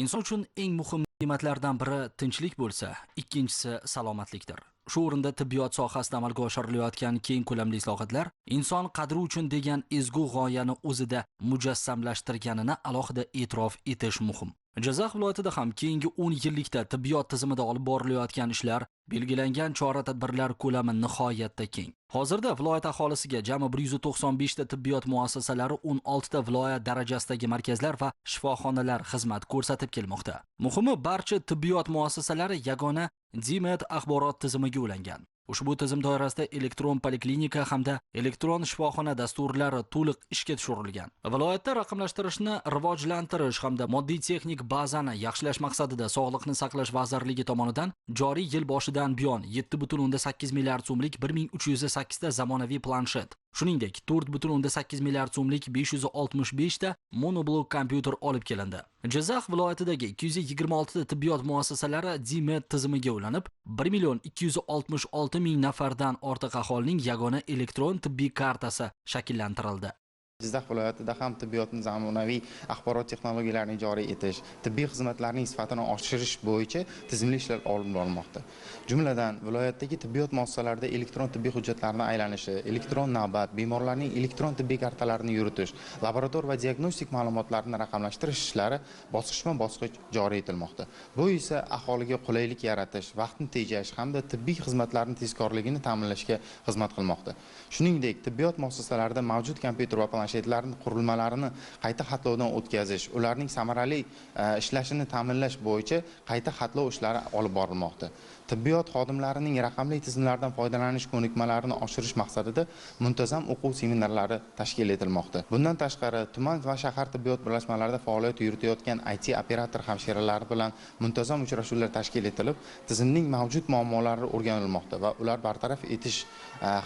Inson uchun eng muhim ne'matlardan biri tinchlik bo'lsa, ikkinchisi salomatlikdir. Shu o'rinda tibbiyot sohasida amalga oshirilayotgan keng ko'lamli islohotlar inson qadri uchun degan ezgu g'oyani o'zida mujassamlashtirganini alohida e'tirof etish muhim. Jizzax viloyatida ham keyingi 10 yillikda tibbiyot tizimida olib borilayotgan ishlar, belgilangan chora-tadbirlar ko'lami nihoyatda keng. Hozirda viloyat aholisiga jami 195 ta tibbiyot muassasalari, 16 ta viloyat darajasidagi markazlar va shifoxonalar xizmat ko'rsatib kelmoqda. Muhimi, barcha tibbiyot muassasalari yagona DMED axborot tizimiga ulangan. Ushbu tizim doirasida elektron poliklinika hamda elektron shifoxona dasturlari to'liq ishga tushirilgan. Viloyatda raqamlashtirishni rivojlantirish hamda moddiy texnik bazani yaxshilash maqsadida Sog'liqni saqlash vazirligi tomonidan joriy yil boshidan buyon 7,8 milliard so'mlik 1308 ta zamonaviy planshet, shuningdek 4,8 milliard so'mlik 565 ta monoblok kompyuter olib kelindi. Jizzax viloyatidagi 226 ta tibbiyot muassasalari DMED tizimiga ulanib, 1,266,000 nafardan ortiq aholining yagona elektron tibbiy kartasi shakllantirildi. Jizzax viloyatida ham tibbiyotni zamonaviy axborot texnologiyalarini joriy etish, tibbiy xizmatlarning sifatini oshirish bo'yicha tizimli ishlar olib borilmoqda. Jumladan, viloyatdagi tibbiyot muassasalarida elektron tibbiy hujjatlarning aylanishi, elektron navbat, bemorlarning elektron tibbiy kartalarini yuritish, laborator va diagnostik ma'lumotlarni raqamlashtirish ishlari bosqichma-bosqich joriy etilmoqda. Bu esa aholiga qulaylik yaratish, vaqtni tejash hamda tibbiy xizmatlarning tezkorligini ta'minlashga xizmat qilmoqda. Shuningdek, tibbiyot muassasalarida mavjud kompyuter va planshetlarning qurilmalarini qayta xatlovdan o'tkazish, ularning samarali ishlashini ta'minlash bo'yicha qayta xatlov ishlari olib borilmoqda. Tibbiyot xodimlarining raqamli tizimlardan foydalanish ko'nikmalarini oshirish maqsadida muntazam o'quv seminarlari tashkil etilmoqda. Bundan tashqari, tuman va shahar tibbiyot birlashmalarida faoliyat yuritayotgan IT operator hamshiralari bilan muntazam uchrashuvlar tashkil etilib, tizimning mavjud muammolari o'rganilmoqda va ular bartaraf etish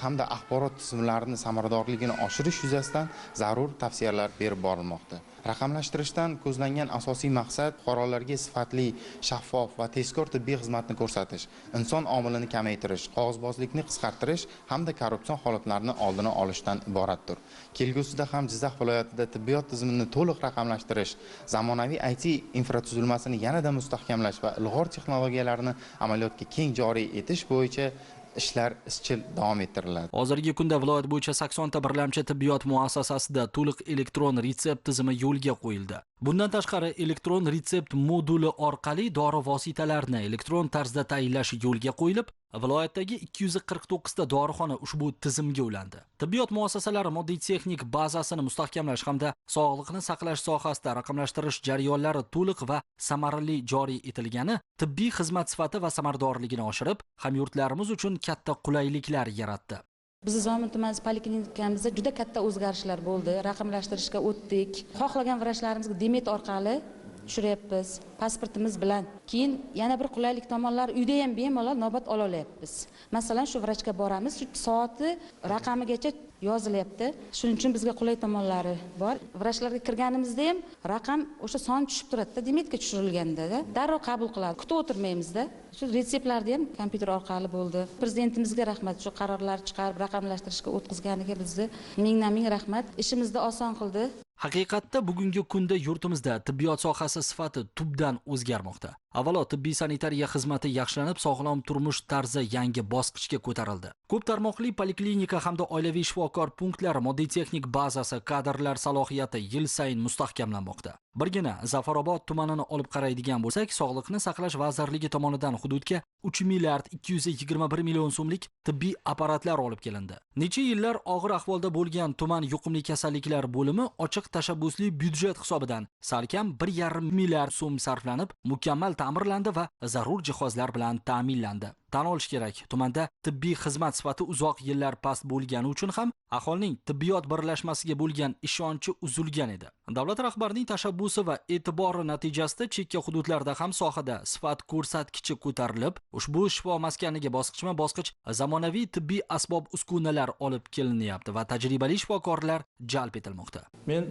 hamda axborot tizimlarining samaradorligini oshirish yuzasidan zarur tavsiyalar berib borilmoqda. Raqamlashtirishdan ko'zlangan asosiy maqsad fuqarolarga sifatli, shaffof va tezkor tibbiy xizmatni ko'rsatish, inson omilini kamaytirish, qog'ozbozlikni qisqartirish hamda korrupsion holatlarni oldini olishdan iboratdir. Kelgusida ham Jizzax viloyatida tibbiyot tizimini to'liq raqamlashtirish, zamonaviy IT infratuzilmasini yanada mustahkamlash va ilg'or texnologiyalarni amaliyotga keng joriy etish bo'yicha ishlar izchil davom ettiriladi. Hozirgi kunda viloyat bo'yicha 80 ta birlamchi tibbiyot muassasasida to'liq elektron retsept tizimi yo'lga qo'yildi. Bundan tashqari, elektron retsept moduli orqali dori vositalarini elektron tarzda tayinlash yo'lga qo'yilib, viloyatdagi 249 ta dorixona ushbu tizimga ulandi. Tibbiyot muassasalari moddiy texnik bazasini mustahkamlash hamda sog'liqni saqlash sohasida raqamlashtirish jarayonlari to'liq va samarali joriy etilgani tibbiy xizmat sifati va samaradorligini oshirib, hamyurtlarimiz uchun katta qulayliklar yaratdi. Biz Zomin tuman poliklinikamizda juda katta o'zgarishlar bo'ldi. Raqamlashtirishga o'tdik. Xohlagan vrachlarimizga DMED orqali tushiryapmiz, pasportimiz bilan. Keyin yana bir qulaylik tomonlar, uyda ham bemalol navbat ola olyapmiz. Masalan, shu vrachga boramiz, shu soati raqamigacha yozilyapti. Shuning uchun bizga qulay tomonlari bor. Vrachlarga kirganimizda ham raqam o'sha son tushib turadi, DMEDga tushirilganda darrov qabul qiladi. Kutib o'tirmaymizda. Shu retseptlarni ham kompyuter orqali bo'ldi. Prezidentimizga rahmat, shu qarorlar chiqarib raqamlashtirishga o'tkazganiga bizni mingdan-ming rahmat. Ishimizni oson qildi. Haqiqatda bugungi kunda yurtimizda tibbiyot sohasi sifati tubdan o'zgarmoqda. Avvalo tibbiy sanitariya xizmati yaxshilanib, sog'lom turmush tarzi yangi bosqichga ko'tarildi. Ko'p tarmoqli poliklinika hamda oilaviy shifokor punktlari moddiy texnik bazasi, kadrlar salohiyati yil sayin mustahkamlanmoqda. Birgina Zafarobod tumanini olib qaraydigan bo'lsak, Sog'liqni saqlash vazirligi tomonidan hududga 3 milliard 221 million so'mlik tibbiy apparatlar olib kelindi. Necha yillar og'ir ahvolda bo'lgan tuman yuqumli kasalliklar bo'limi ochiq tashabbusli byudjet hisobidan salkam 1,5 milliard so'm sarflanib, mukammal ta'mirlandi va zarur jihozlar bilan ta'minlandi. Tan olish kerak, tumanda tibbiy xizmat sifati uzoq yillar past bo'lgani uchun ham aholining tibbiyot birlashmasiga bo'lgan ishonchi uzilgan edi. Davlat rahbarining tashabbusi va e'tibori natijasida chekka hududlarda ham sohada sifat ko'rsatkichi ko'tarilib, ushbu shifo maskaniga bosqichma-bosqich zamonaviy tibbiy asbob uskunalar olib kelinyapti va tajribali shifokorlar jalb etilmoqda. Men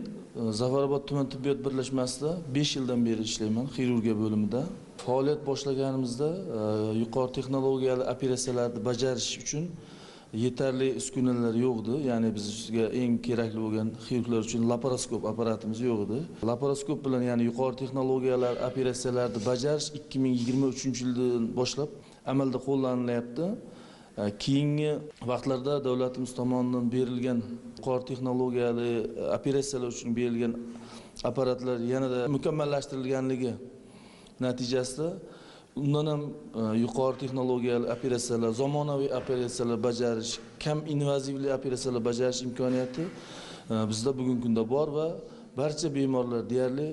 Zafarobod tuman tibbiyot birlashmasida 5 yildan beri ishlayman, xirurgiya bo'limida. Faoliyat boshlaganimizda yuqori texnologiyali operatsiyalarni bajarish uchun yetarli uskunalar yo'q edi. Ya'ni bizga eng kerakli bo'lgan xirurglar uchun laparoskop apparatimiz yo'q edi. Laparoskop bilan, ya'ni yuqori texnologiyalar operatsiyalarni bajarish 2023-yildan boshlab amalda qo'llanilyapti. Keyingi vaqtlarda davlatimiz tomonidan berilgan yuqori texnologiyali operatsiyalar uchun berilgan apparatlar yanada mukammallashtirilganligi natijasida undan ham yuqori texnologiyali operatsiyalar, zamonaviy operatsiyalar bajarish, kam invazivli operatsiyalar bajarish imkoniyati bizda bugungi kunda bor va barcha bemorlar deyarli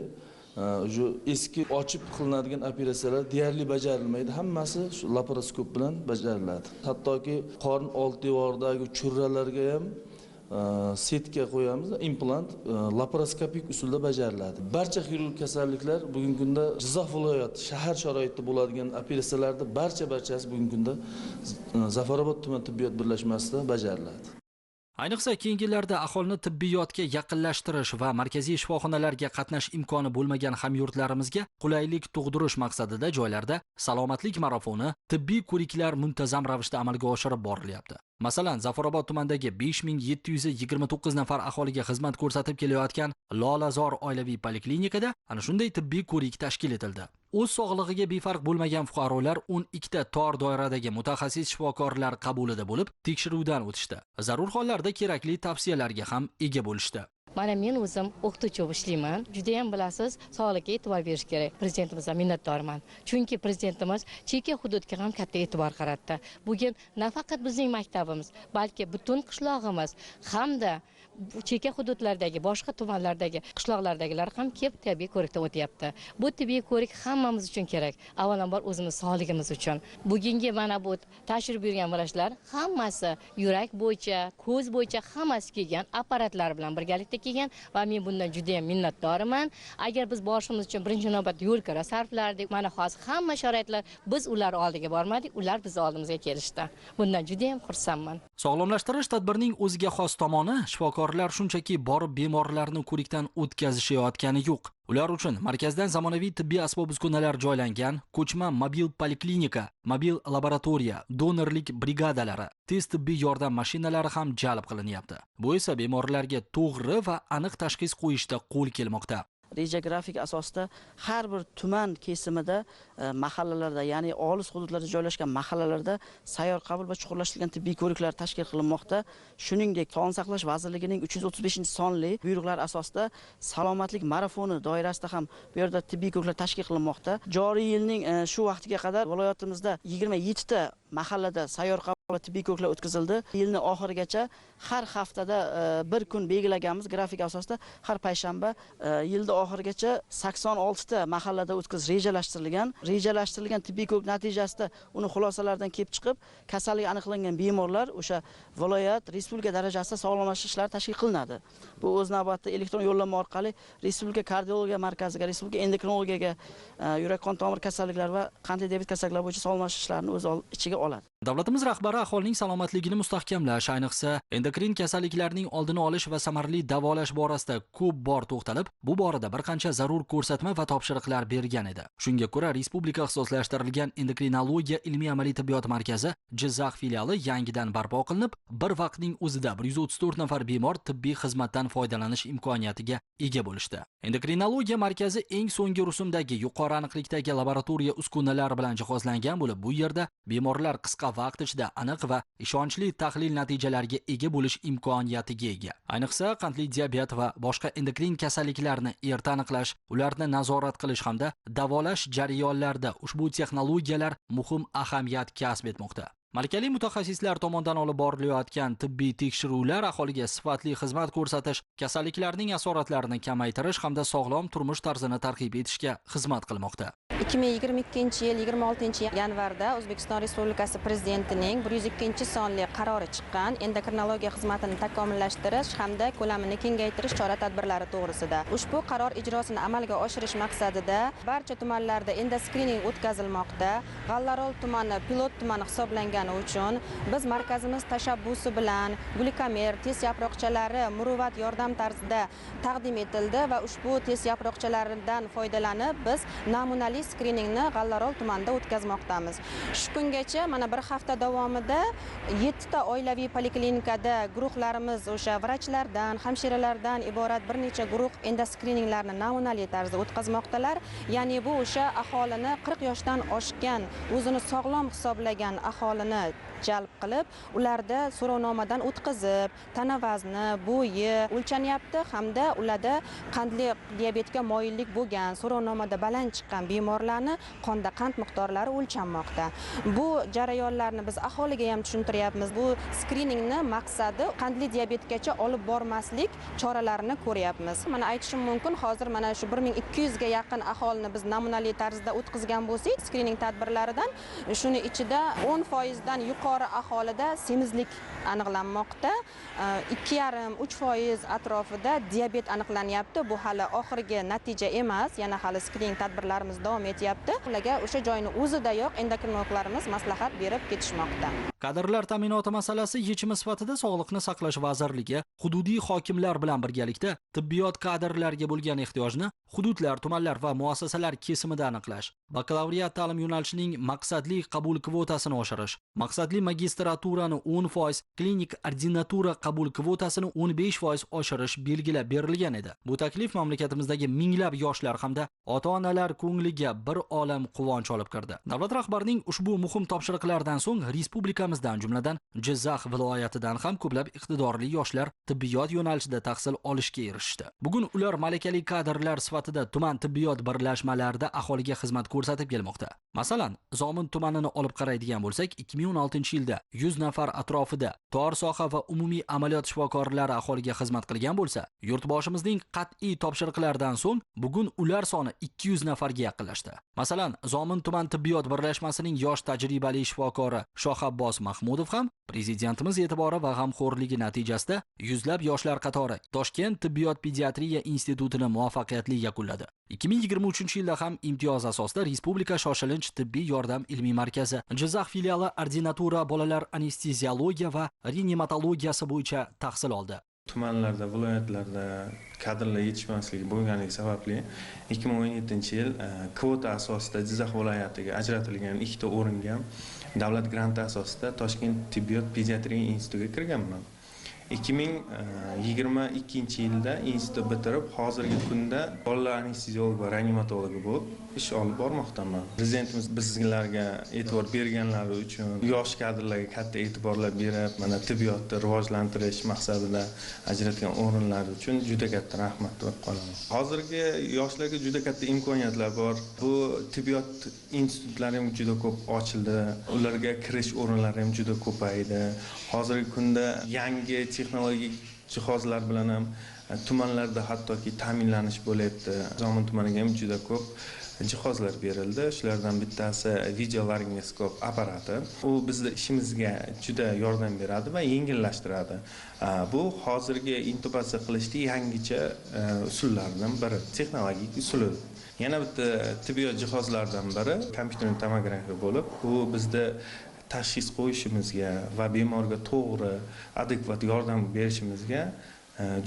eski ochib qilinadigan operatsiyalar deyarli bajarilmaydi. Hammasi shu laparoskop bilan bajariladi. Hattoki qorin old devoridagi churralarga ham setka qo'yamiz, implant laparoskopik usulda bajariladi. Barcha xirurgik kasalliklar bugungi kunda Jizzax viloyati shahar sharoitida bo'ladigan operatsiyalarning barchasi bugungi kunda Zafarobod tuman tibbiyot birlashmasida bajariladi. Ayniqsa keyingi yillarda aholini tibbiyotga yaqinlashtirish va markaziy shifoxonalarga qatnash imkoni bo'lmagan hamyurtlarimizga qulaylik tug'dirish maqsadida joylarda salomatlik marafoni, tibbiy ko'riklar muntazam ravishda amalga oshirib borilyapti. Masalan, Zafarobod tumanidagi 5729 nafar aholiga xizmat ko'rsatib kelayotgan Lolazor oilaviy poliklinikada ana shunday tibbiy ko'rik tashkil etildi. O'z sog'lig'iga befarq bo'lmagan fuqarolar 12 ta tor doiradagi mutaxassis shifokorlar qabulida bo'lib, tekshiruvdan o'tishdi. Zarur hollarda kerakli tavsiyalarga ham ega bo'lishdi. Mana men o'zim o'qituvchi bo'lib ishlayman. Juda ham bilasiz, sog'liqqa e'tibor berish kerak. Prezidentimizga minnatdorman. Chunki prezidentimiz chekka hududga ham katta e'tibor qaratdi. Bugun nafaqat bizning maktabimiz, balki butun qishlog'imiz hamda chekka hududlardagi, boshqa tumanlardagi qishloqlardagilar ham kelib tibbiy ko'rikdan o'tyapti. Bu tibbiy ko'rik hammamiz uchun kerak. Avvalambor o'zimiz sog'ligimiz uchun. Bugungi mana bu tashrif buyurgan vrachlar hammasi yurak bo'yicha, ko'z bo'yicha hammasi kelgan apparatlar bilan birgalikda kelgan va men bundan juda ham minnatdorman. Agar biz borishimiz uchun birinchi navbatda yo'l kira sarflardik. Mana hozir hamma sharoitlar, biz ular oldiga bormadik, ular biz oldimizga kelishdi. Bundan juda ham xursandman. Sog'lomlashtirish tadbirining o'ziga xos tomoni, shifokorlar shunchaki borib bemorlarni ko'rikdan o'tkazishayotgani yo'q. Ular uchun markazdan zamonaviy tibbiy asbob-uskunalar joylangan ko'chma mobil poliklinika, mobil laboratoriya, donorlik brigadalari, tez tibbiy yordam mashinalari ham jalb qilinyapti. Bu esa bemorlarga to'g'ri va aniq tashxis qo'yishda qo'l kelmoqda. Reja grafik asosida har bir tuman kesimida mahallalarda, ya'ni olis hududlarda joylashgan mahallalarda sayyor qabul va chuqurlashtirilgan tibbiy ko'riklar tashkil qilinmoqda. Shuningdek, Sog'liqni saqlash vazirligining 335-sonli buyruqlar asosida salomatlik marafoni doirasida ham bu yerda tibbiy ko'riklar tashkil qilinmoqda. Joriy yilning shu vaqtiga qadar viloyatimizda 27 ta mahallada sayyor qabul va tibbiy ko'riklar o'tkazildi. Yilning oxirigacha har haftada bir kun belgilaganmiz grafik asosida har payshanba yilda oxirigacha 86 ta mahallada o'tkazish rejalashtirilgan tibbiy ko'rik natijasida uni xulosalaridan kelib chiqib, kasallik aniqlangan bemorlar o'sha viloyat, respublika darajasida sog'lomlashtirish ishlari tashkil qilinadi. Bu o'z navbatida elektron yo'llanma orqali respublika kardiologiya markaziga, respublika endokrinologiyaga, yurak qon tomir kasalliklari va qandli diabet kasalliklari bo'yicha sog'lomlashtirish ishlarini o'z ichiga oladi. Davlatimiz rahbari aholining salomatligini mustahkamlash, ayniqsa endokrin kasalliklarning oldini olish va samarali davolash borasida ko'p bor to'xtalib, bu borada bir qancha zarur ko'rsatma va topshiriqlar bergan edi. Shunga ko'ra, respublika ixtisoslashtirilgan endokrinologiya ilmiy-amaliy tibbiyot markazi Jizzax filiali yangidan barpo qilinib, bir vaqtning o'zida 134 nafar bemor tibbiy xizmatdan foydalanish imkoniyatiga ega bo'lishdi. Endokrinologiya markazi eng so'nggi rusumdagi yuqori aniqlikdagi laboratoriya uskunalari bilan jihozlangan bo'lib, bu yerda bemorlar qisqa vaqt ichida aniq va ishonchli tahlil natijalariga ega bo'lish imkoniyatiga ega. Ayniqsa qandli diabet va boshqa endokrin kasalliklarni erta aniqlash, ularni nazorat qilish hamda davolash jarayonlarida ushbu texnologiyalar muhim ahamiyat kasb etmoqda. Malakali mutaxassislar tomonidan olib borilayotgan tibbiy tekshiruvlar aholiga sifatli xizmat ko'rsatish, kasalliklarning asoratlarini kamaytirish hamda sog'lom turmush tarzini targ'ib etishga xizmat qilmoqda. 2022-yil 26-yanvarda O'zbekiston Respublikasi Prezidentining 102-sonli qarori chiqqan endokrinologiya xizmatini takomillashtirish hamda ko'lamini kengaytirish chora-tadbirlari to'g'risida. Ushbu qaror ijrosini amalga oshirish maqsadida barcha tumanlarda endoskrining o'tkazilmoqda. G'allarol tumani pilot tumani hisoblangan bo'lgani uchun biz markazimiz tashabbusi bilan glikomer test yaproqchalari muruvvat yordam tarzida taqdim etildi va ushbu test yaproqchalaridan foydalanib biz namunali skriningni G'allaorol tumanida o'tkazmoqdamiz. Shu kungacha mana bir hafta davomida 7 ta oilaviy poliklinikada guruhlarimiz o'sha vrachlardan, hamshiralardan iborat bir necha guruh endoskrininglarni namunali tarzda o'tkazmoqdalar. Ya'ni bu o'sha aholini 40 yoshdan oshgan, o'zini sog'lom hisoblagan aholini jalb qilib, ularda so'rovnomadan o'tkazib, tana vazni, bo'yi o'lchanyapti hamda ularda qandli diabetga moyillik bo'lgan, so'rovnomada baland chiqqan bemorlarni qonda qand miqdorlari o'lchanmoqda. Bu jarayonlarni biz aholiga ham tushuntiryapmiz. Bu skriningni maqsadi qandli diabetgacha olib bormaslik choralarini ko'ryapmiz. Mana aytishim mumkin, hozir mana shu 1200 ga yaqin aholini biz namunali tarzda o'tkazgan bo'lsak, skrining tadbirlaridan shuni ichida 10% dan yuqori aholida semizlik aniqlanmoqda. 2,5-3% atrofida diabet aniqlanyapti. Bu hali oxirgi natija emas, yana hali skrining tadbirlarimiz davom etyapti. Ularga o'sha joyni o'zidayoq endokrinologlarimiz maslahat berib ketishmoqda. Kadrlar ta'minoti masalasi yechimi sifatida Sog'liqni saqlash vazirligi hududiy hokimlar bilan birgalikda tibbiyot kadrlariga bo'lgan ehtiyojni hududlar, tumanlar va muassasalar kesimida aniqlash, bakalavriat ta'lim yo'nalishining maqsadli qabul kvotasini oshirish, maqsadli magistraturani 10%, klinik ordinatura qabul kvotasini 15% oshirish belgilab berilgan edi. Bu taklif mamlakatimizdagi minglab yoshlar hamda ota-onalar ko'ngliga bir olam quvonch olib kirdi. Davlat rahbarining ushbu muhim topshiriqlaridan so'ng respublikamizdan, jumladan Jizzax viloyatidan ham ko'plab iqtidorli yoshlar tibbiyot yo'nalishida tahsil olishga erishdi. Bugun ular malakali kadrlar sifatida tuman tibbiyot birlashmalarida aholiga xizmat ko'rsatib kelmoqda. Masalan, Zomin tumanini olib qaraydigan bo'lsak, 2016-yilda 100 nafar atrofida tor soha va umumiy amaliyot shifokorlari aholiga xizmat qilgan bo'lsa, yurtboshimizning qat'iy topshiriqlaridan so'ng bugun ular soni 200 nafarga yaqinlashdi. Masalan, Zomin tuman tibbiyot birlashmasining yosh tajribali shifokori Shohabbos Mahmudov ham prezidentimiz e'tibori va g'amxo'rligi natijasida yuzlab yoshlar qatori Toshkent tibbiyot pediatriya institutini muvaffaqiyatli yakunladi. 2023-yilda ham imtiyoz asosida Respublika shoshilinch tibbiy yordam ilmiy markazi Jizzax filiali ordinatura bolalar anesteziologiya va reanimatologiyasi bo'yicha tahsil oldi. Tumanlarda, viloyatlarda kadrlar yetishmasligi bo'lganligi sababli 2017-yil kvota asosida Jizzax viloyatiga ajratilgan 2 ta o'ringa davlat granti asosida Toshkent tibbiyot pediatriya institutiga kirganman. 2022-yilda institut bitirib, hozirgi kunda bolalar anesteziologi va reanimatologi bo'lib ish olib bormoqdaman. Prezidentimiz bizlarga e'tibor berganlari uchun, yosh kadrlarga katta e'tiborlar berib, mana tibbiyotni rivojlantirish maqsadida ajratgan o'rinlar uchun juda katta rahmat deb qolaman. Hozirgi yoshlarga juda katta imkoniyatlar bor. Bu tibbiyot institutlari ham juda ko'p ochildi. Ularga kirish o'rinlari ham juda ko'paydi. Hozirgi kunda yangi texnologik jihozlar bilan ham tumanlarda hattoki ta'minlanish bo'lyapti. Zomin tumaniga ham juda ko'p jihozlar berildi. Shulardan bittasi videolaringnoskop apparati. U bizning ishimizga juda yordam beradi va yengillashtiradi. Bu hozirgi intubatsiya qilishda yangicha usullardan biri, texnologik usuli. Yana bitta tibbiyot jihozlaridan biri kompyuter tomografiya bo'lib, bu bizda tashxis qo'yishimizga va bemorga to'g'ri, adekvat yordam berishimizga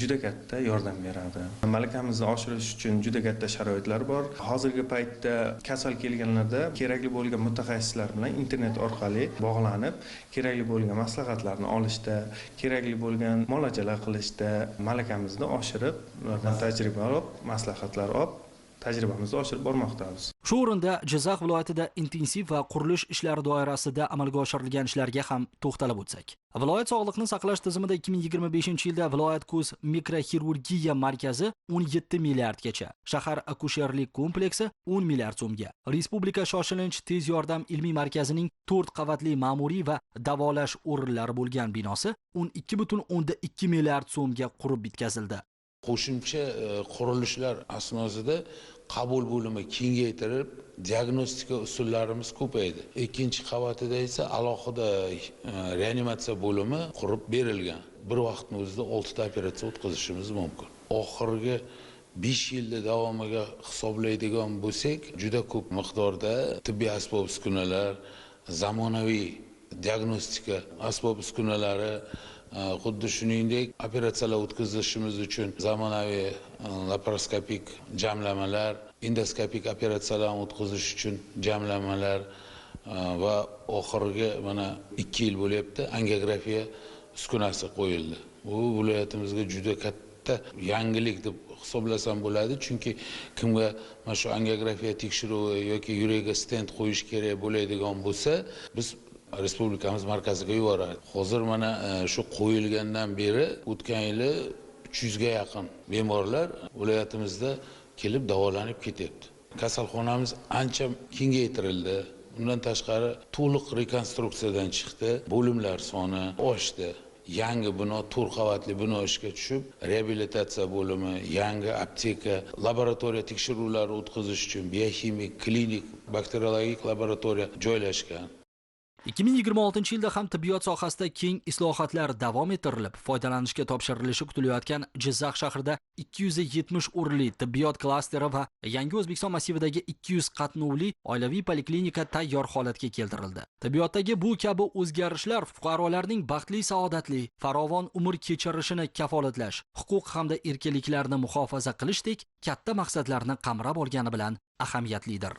juda katta yordam beradi. Malakamizni oshirish uchun juda katta sharoitlar bor. Hozirgi paytda kasal kelganlarda kerakli bo'lgan mutaxassislar bilan internet orqali bog'lanib, kerakli bo'lgan maslahatlarni olishda, kerakli bo'lgan muolajalar qilishda malakamizni oshirib, ulardan tajriba olib, maslahatlar olib tajribamizni oshirib bormoqdamiz. Shu o'rinda Jizzax viloyatida intensiv va qurilish ishlari doirasida amalga oshirilgan ishlarga ham to'xtalib o'tsak. Viloyat sog'liqni saqlash tizimida 2025-yilda viloyat ko'z mikroxirurgiya markazi 17 milliardgacha, shahar akusherlik kompleksi 10 milliard so'mga, respublika shoshilinch tez yordam ilmiy markazining 4 qavatli ma'muriy va davolash o'rinlari bo'lgan binosi 12,2 milliard so'mga qurib bitkazildi. Qo'shimcha qurilishlar asnosida qabul bo'limi kengaytirib, diagnostika usullarimiz ko'paydi. Ikkinchi qavatida esa alohida reanimatsiya bo'limi qurib berilgan. Bir vaqtning o'zida 6 ta operatsiya o'tkazishimiz mumkin. Oxirgi 5 yilda davomiga hisoblaydigan bo'lsak, juda ko'p miqdorda tibbiy asbob-uskunalar, zamonaviy diagnostika asbob uskunalari, xuddi shuningdek operatsiyalar o'tkazishimiz uchun zamonaviy laparoskopik jamlamalar, endoskopik operatsiyalarni o'tkazish uchun jamlamalar va oxirgi mana 2 yil bo'lyapti angiografiya uskunasi qo'yildi. Bu viloyatimizga juda katta yangilik deb hisoblasam bo'ladi, chunki kimga mana shu angiografiya tekshiruvi yoki yuragiga stent qo'yish kerak bo'ladigan bo'lsa, biz respublikamiz markaziga yuboradi. Hozir mana shu qo'yilgandan beri o'tgan yili 300 ga yaqin bemorlar viloyatimizda kelib davolanib ketyapti. Kasalxonamiz ancha kengaytirildi. Undan tashqari to'liq rekonstruksiyadan chiqdi. Bo'limlar soni oshdi. Yangi bino, 4 qavatli bino ishga tushib, reabilitatsiya bo'limi, yangi apteka, laboratoriya tekshiruvlari o'tkazish uchun biokimik, klinik, bakteriologik laboratoriya joylashgan. 2026-yilda ham tibbiyot sohasida keng islohotlar davom ettirilib, foydalanishga topshirilishi kutilayotgan Jizzax shahrida 270 o'rinli tibbiyot klasteri va Yangi O'zbekiston massividagi 200 qatnovli oilaviy poliklinika tayyor holatga keltirildi. Tibbiyotdagi bu kabi o'zgarishlar fuqarolarning baxtli, saodatli, farovon umr kechirishini kafolatlash, huquq hamda erkinliklarni muhofaza qilishdek katta maqsadlarni qamrab olgani bilan ahamiyatlidir.